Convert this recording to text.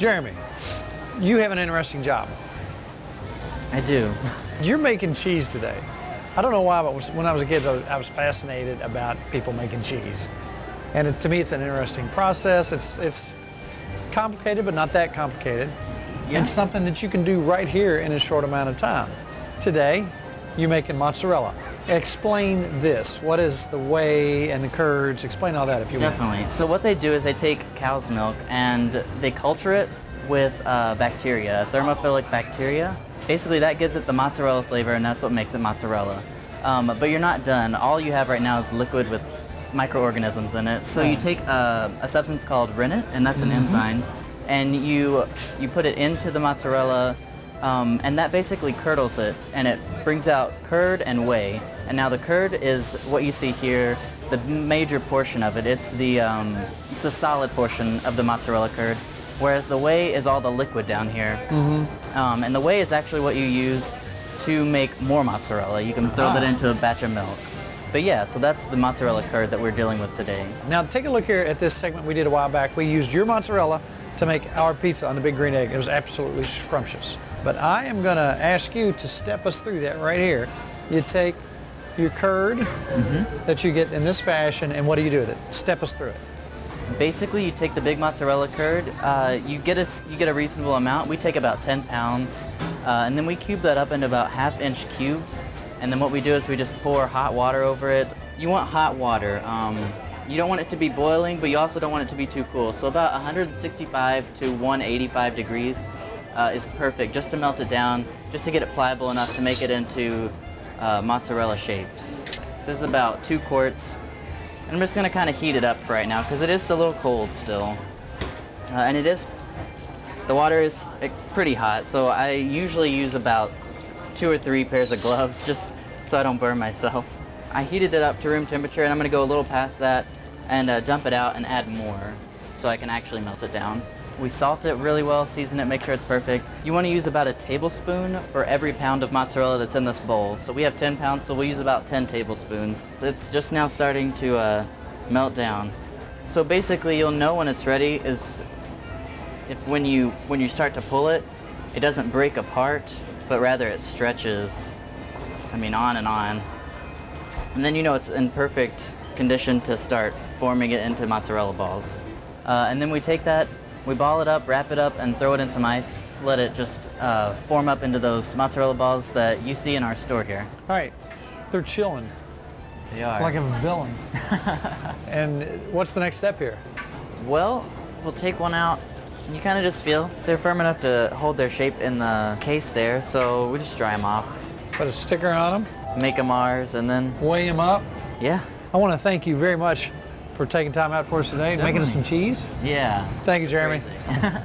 Jeremy, you have an interesting job. I do. You're making cheese today. I don't know why, but when I was a kid, I was fascinated about people making cheese. And to me, it's an interesting process. It's complicated, but not that complicated. Yeah. It's something that you can do right here in a short amount of time. Today, you're making mozzarella. Explain this. What is the whey and the curds? Explain all that if you want. Definitely. So what they do is they take cow's milk and they culture it with bacteria, thermophilic bacteria. Basically, that gives it the mozzarella flavor, and that's what makes it mozzarella. But you're not done. All you have right now is liquid with microorganisms in it. So you take a substance called rennet, and that's an enzyme, and you put it into the mozzarella, and that basically curdles it, and it brings out curd and whey. And now the curd is what you see here, the major portion of it. It's the solid portion of the mozzarella curd, whereas the whey is all the liquid down here. And the whey is actually what you use to make more mozzarella. You can throw that into a batch of milk. But yeah, so that's the mozzarella curd that we're dealing with today. Now take a look here at this segment we did a while back. We used your mozzarella to make our pizza on the Big Green Egg. It was absolutely scrumptious. But I am gonna ask you to step us through that right here. You take your curd that you get in this fashion, and what do you do with it? Step us through it. Basically, you take the big mozzarella curd, you get a reasonable amount. We take about 10 pounds, and then we cube that up into about half-inch cubes. And then what we do is we just pour hot water over it. You want hot water. You don't want it to be boiling, but you also don't want it to be too cool. So about 165 to 185 degrees is perfect, just to melt it down, just to get it pliable enough to make it into mozzarella shapes. This is about 2 quarts. I'm just gonna kind of heat it up for right now because it is a little cold still. And the water is pretty hot, so I usually use about 2 or 3 pairs of gloves just so I don't burn myself. I heated it up to room temperature, and I'm gonna go a little past that and dump it out and add more so I can actually melt it down. We salt it really well, season it, make sure it's perfect. You wanna use about a tablespoon for every pound of mozzarella that's in this bowl. So we have 10 pounds, so we'll use about 10 tablespoons. It's just now starting to melt down. So basically you'll know when it's ready is when you start to pull it, it doesn't break apart, but rather it stretches, on and on. And then you know it's in perfect condition to start forming it into mozzarella balls. And then we take that, we ball it up, wrap it up, and throw it in some ice. Let it just form up into those mozzarella balls that you see in our store here. All right, they're chilling. They are. Like a villain. And what's the next step here? Well, we'll take one out. You kind of just feel they're firm enough to hold their shape in the case there, so we just dry them off. Put a sticker on them. Make them ours, and then Weigh them up. yeah. I want to thank you very much for taking time out for us today and making us some cheese. Yeah. Thank you, Jeremy. Crazy.